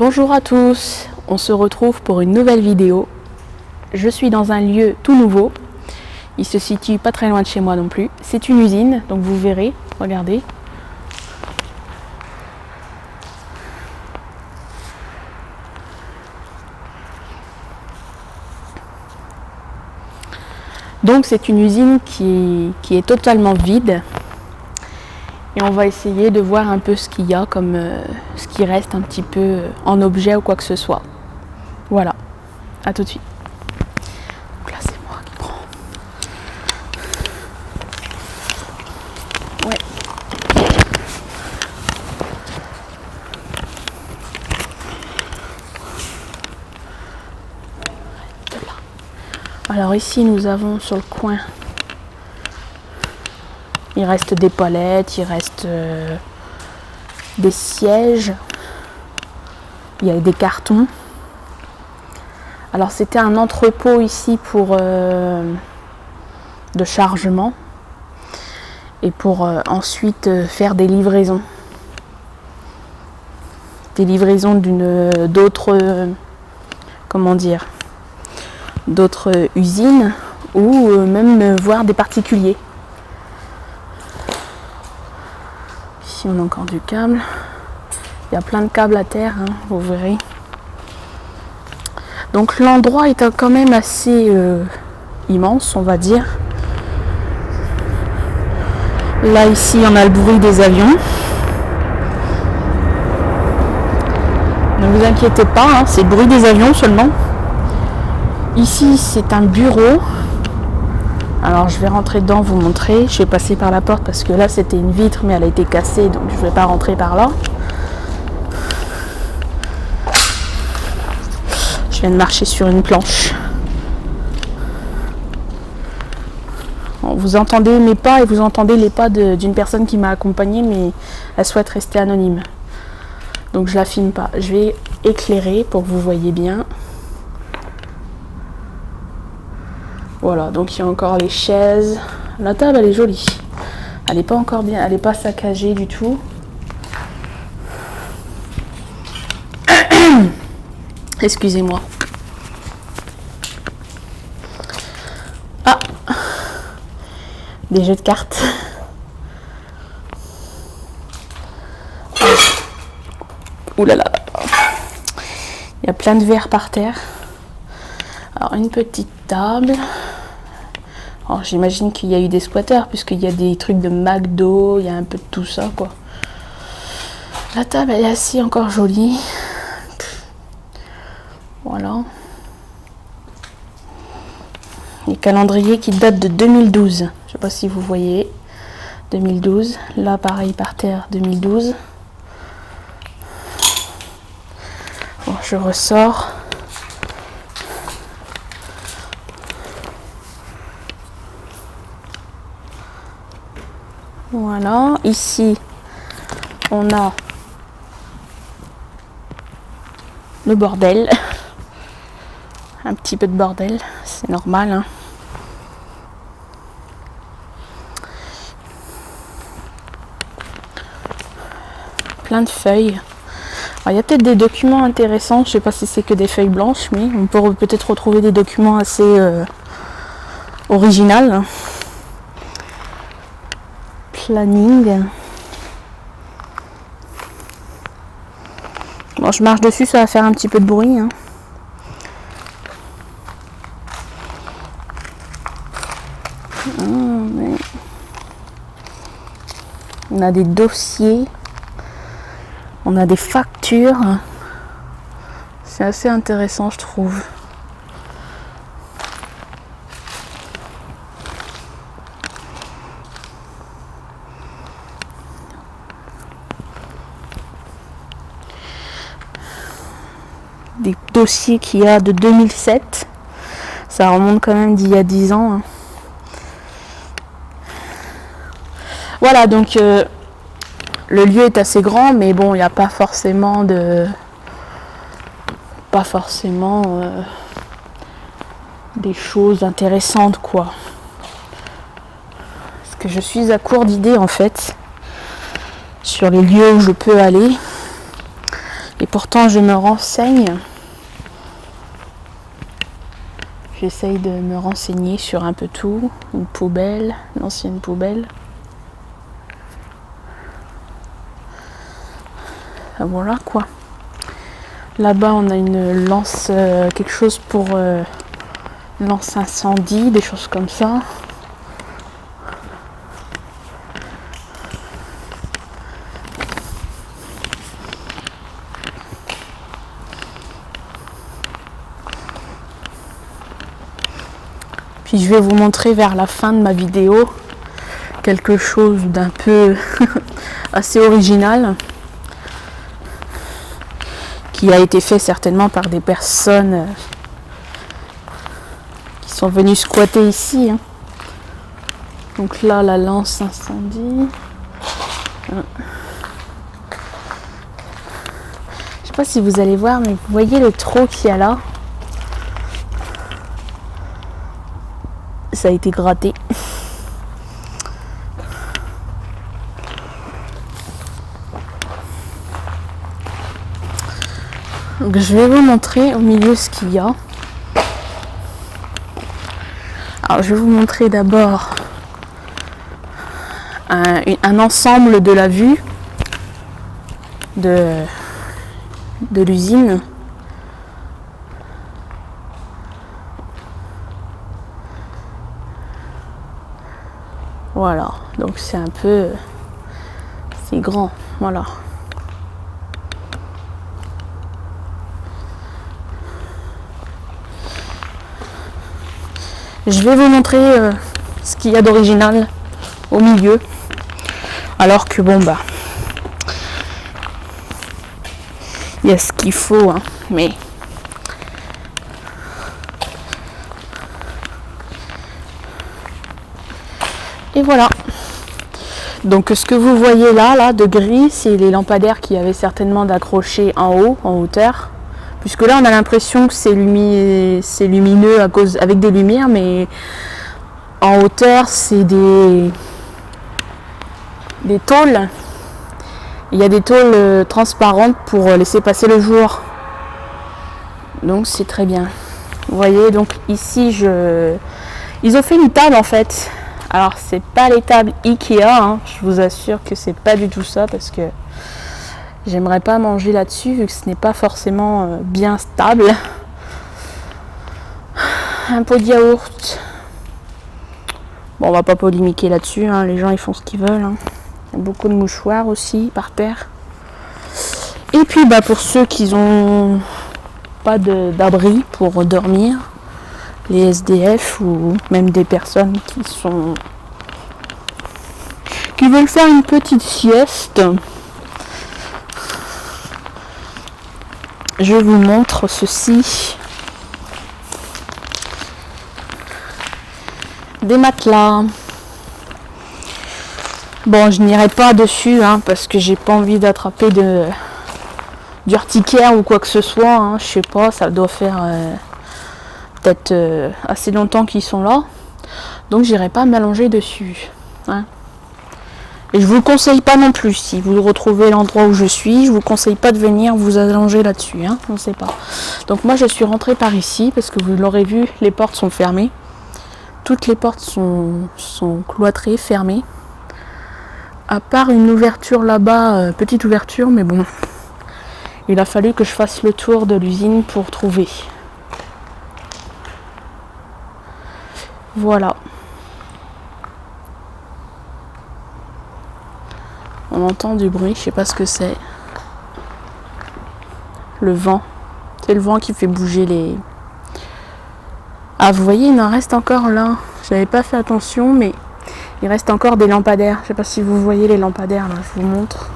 Bonjour à tous, on se retrouve pour une nouvelle vidéo. Je suis dans un lieu tout nouveau, il se situe pas très loin de chez moi non plus. C'est une usine, donc vous verrez, regardez. Donc c'est une usine qui est totalement vide. Et on va essayer de voir un peu ce qu'il y a comme ce qui reste un petit peu en objet ou quoi que ce soit. Voilà, à tout de suite. Donc là c'est moi qui prends. Ouais. Alors ici nous avons sur le coin, il reste des palettes, il reste des sièges, il y a des cartons. Alors c'était un entrepôt ici pour de chargement et pour ensuite faire des livraisons. Des livraisons d'autres usines ou même voir des particuliers. Ici on a encore du câble. Il y a plein de câbles à terre, hein, vous verrez. Donc l'endroit est quand même assez immense, on va dire. Là ici on a le bruit des avions. Ne vous inquiétez pas, hein, c'est le bruit des avions seulement. Ici c'est un bureau. Alors je vais rentrer dedans, vous montrer. Je vais passer par la porte parce que là c'était une vitre mais elle a été cassée, donc je ne vais pas rentrer par là. Je viens de marcher sur une planche. Bon, vous entendez mes pas et vous entendez les pas d'une personne qui m'a accompagnée, mais elle souhaite rester anonyme. Donc je la filme pas. Je vais éclairer pour que vous voyez bien. Voilà, donc il y a encore les chaises. La table elle est jolie. Elle n'est pas encore bien, elle n'est pas saccagée du tout. Excusez-moi. Ah, des jeux de cartes. Ouh là là. Il y a plein de verres par terre. Alors une petite table. Alors j'imagine qu'il y a eu des squatteurs puisqu'il y a des trucs de McDo, il y a un peu de tout ça quoi. La table elle est assez encore jolie. Voilà. Les calendriers qui datent de 2012. Je sais pas si vous voyez. 2012. Là pareil par terre 2012. Bon, je ressors. Voilà, ici on a le bordel, un petit peu de bordel, c'est normal, hein. Plein de feuilles. Alors, il y a peut-être des documents intéressants, je sais pas si c'est que des feuilles blanches, mais on peut peut-être retrouver des documents assez originaux. Planning. Bon, je marche dessus, ça va faire un petit peu de bruit, hein. On a des dossiers, on a des factures. C'est assez intéressant, je trouve. Des dossiers qu'il y a de 2007, ça remonte quand même d'il y a 10 ans, hein. Voilà, donc le lieu est assez grand, mais bon, il n'y a pas forcément des choses intéressantes quoi. Parce que je suis à court d'idées en fait sur les lieux où je peux aller. Et pourtant je me renseigne. J'essaye de me renseigner sur un peu tout. Une poubelle, l'ancienne poubelle. Ah, voilà quoi. Là-bas on a une lance, quelque chose pour lance incendie, des choses comme ça. Puis je vais vous montrer vers la fin de ma vidéo quelque chose d'un peu assez original qui a été fait certainement par des personnes qui sont venues squatter ici. Donc là, la lance incendie. Je sais pas si vous allez voir, mais vous voyez le trou qu'il y a là. Ça a été gratté. Donc je vais vous montrer au milieu ce qu'il y a. Alors je vais vous montrer d'abord un ensemble de la vue de l'usine. Voilà, donc c'est un peu, c'est grand, voilà. Je vais vous montrer ce qu'il y a d'original au milieu. Alors que bon bah, il y a ce qu'il faut, hein, mais et voilà. Donc ce que vous voyez là de gris, c'est les lampadaires qui avaient certainement d'accrocher en haut, en hauteur. Puisque là on a l'impression que c'est lumineux à cause, avec des lumières, mais en hauteur c'est des tôles. Il y a des tôles transparentes pour laisser passer le jour. Donc c'est très bien. Vous voyez, donc ici ils ont fait une table en fait. Alors c'est pas les tables Ikea, hein. Je vous assure que c'est pas du tout ça, parce que j'aimerais pas manger là-dessus vu que ce n'est pas forcément bien stable. Un pot de yaourt. Bon, on va pas polémiquer là-dessus, hein. Les gens ils font ce qu'ils veulent, hein. Il y a beaucoup de mouchoirs aussi par terre. Et puis bah pour ceux qui ont pas d'abri pour dormir, les SDF ou même des personnes qui veulent faire une petite sieste, je vous montre ceci. Des matelas. Bon, je n'irai pas dessus, hein, parce que j'ai pas envie d'attraper d'urticaire ou quoi que ce soit, hein. Je sais pas, ça doit faire peut-être assez longtemps qu'ils sont là. Donc j'irai pas m'allonger dessus, hein. Et je vous conseille pas non plus, si vous retrouvez l'endroit où je suis, je vous conseille pas de venir vous allonger là-dessus, hein. On sait pas. Donc moi je suis rentrée par ici, parce que vous l'aurez vu, les portes sont fermées. Toutes les portes sont cloîtrées, fermées. À part une ouverture là-bas, petite ouverture, mais bon. Il a fallu que je fasse le tour de l'usine pour trouver. Voilà. On entend du bruit, je sais pas ce que c'est. Le vent. C'est le vent qui fait bouger les... Ah, vous voyez, il en reste encore là. J'avais pas fait attention, mais il reste encore des lampadaires. Je sais pas si vous voyez les lampadaires là, je vous montre.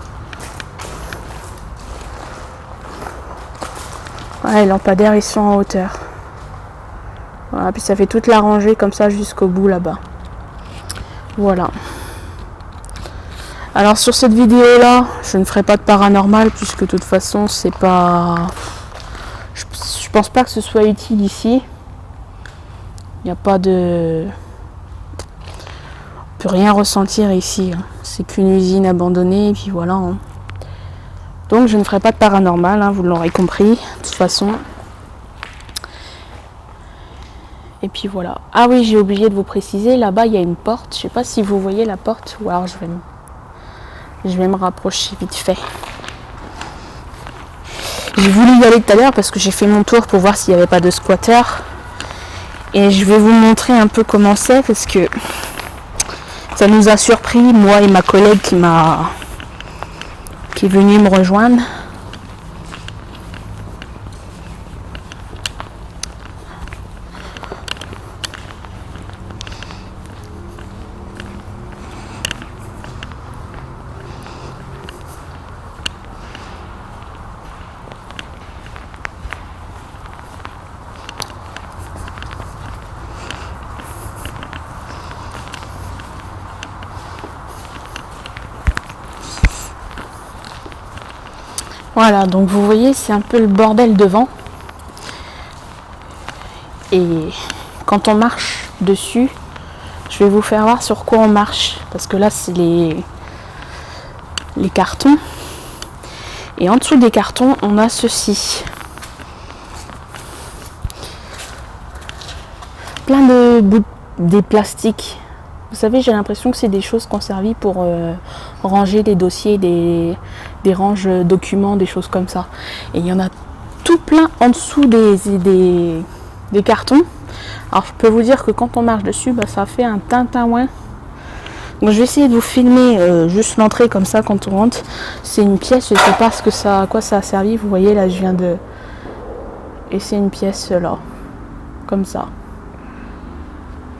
Ouais, les lampadaires ils sont en hauteur. Voilà, puis ça fait toute la rangée comme ça jusqu'au bout là-bas. Voilà. Alors sur cette vidéo là, je ne ferai pas de paranormal puisque de toute façon c'est pas... Je pense pas que ce soit utile ici. Il n'y a pas de... On peut rien ressentir ici, hein. C'est qu'une usine abandonnée et puis voilà, hein. Donc je ne ferai pas de paranormal, hein, vous l'aurez compris, de toute façon. Et puis voilà. Ah oui, j'ai oublié de vous préciser, là-bas il y a une porte. Je ne sais pas si vous voyez la porte, ou alors je vais me rapprocher vite fait. J'ai voulu y aller tout à l'heure parce que j'ai fait mon tour pour voir s'il n'y avait pas de squatter. Et je vais vous montrer un peu comment c'est parce que ça nous a surpris, moi et ma collègue qui est venue me rejoindre. Voilà, donc vous voyez, c'est un peu le bordel devant. Et quand on marche dessus, je vais vous faire voir sur quoi on marche. Parce que là, c'est les cartons. Et en dessous des cartons, on a ceci. Plein de bouts des plastiques. Vous savez, j'ai l'impression que c'est des choses qu'on servi pour ranger des dossiers, des ranges documents, des choses comme ça. Et il y en a tout plein en dessous des cartons. Alors je peux vous dire que quand on marche dessus, bah, ça fait un tintouin. Donc je vais essayer de vous filmer juste l'entrée comme ça quand on rentre. C'est une pièce, je ne sais pas à quoi ça a servi. Vous voyez là, je viens de... Et c'est une pièce là, comme ça.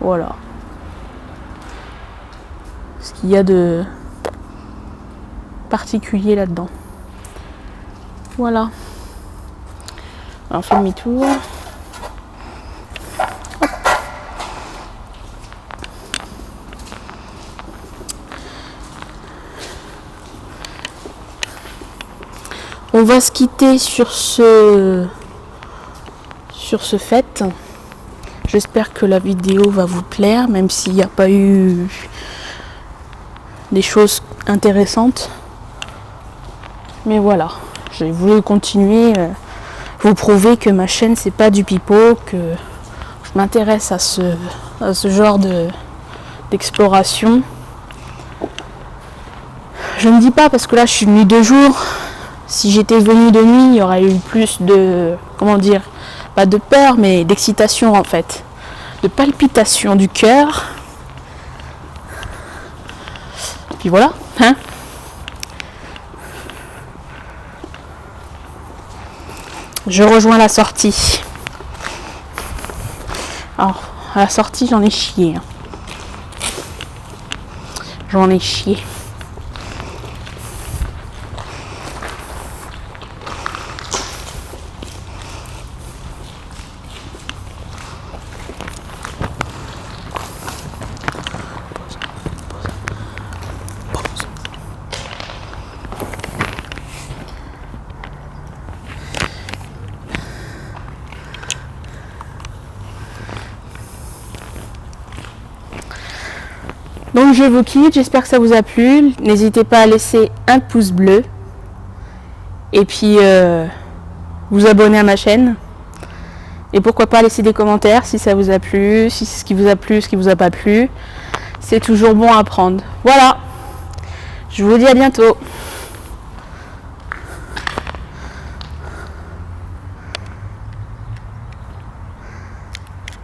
Voilà. Ce qu'il y a de particulier là-dedans. Voilà. Alors on fait demi-tour. On va se quitter sur ce fait. J'espère que la vidéo va vous plaire, même s'il n'y a pas eu des choses intéressantes. Mais voilà, j'ai voulu continuer, vous prouver que ma chaîne c'est pas du pipeau, que je m'intéresse à ce genre d'exploration. Je ne dis pas parce que là je suis venue 2 jours. Si j'étais venue de nuit, il y aurait eu plus de, comment dire, pas de peur, mais d'excitation en fait, de palpitation du cœur. Puis voilà, hein. Je rejoins la sortie. Alors, à la sortie, j'en ai chié. J'en ai chié. Donc je vous quitte, j'espère que ça vous a plu. N'hésitez pas à laisser un pouce bleu. Et puis vous abonner à ma chaîne. Et pourquoi pas laisser des commentaires si ça vous a plu, si c'est ce qui vous a plu, ce qui vous a pas plu. C'est toujours bon à apprendre. Voilà. Je vous dis à bientôt.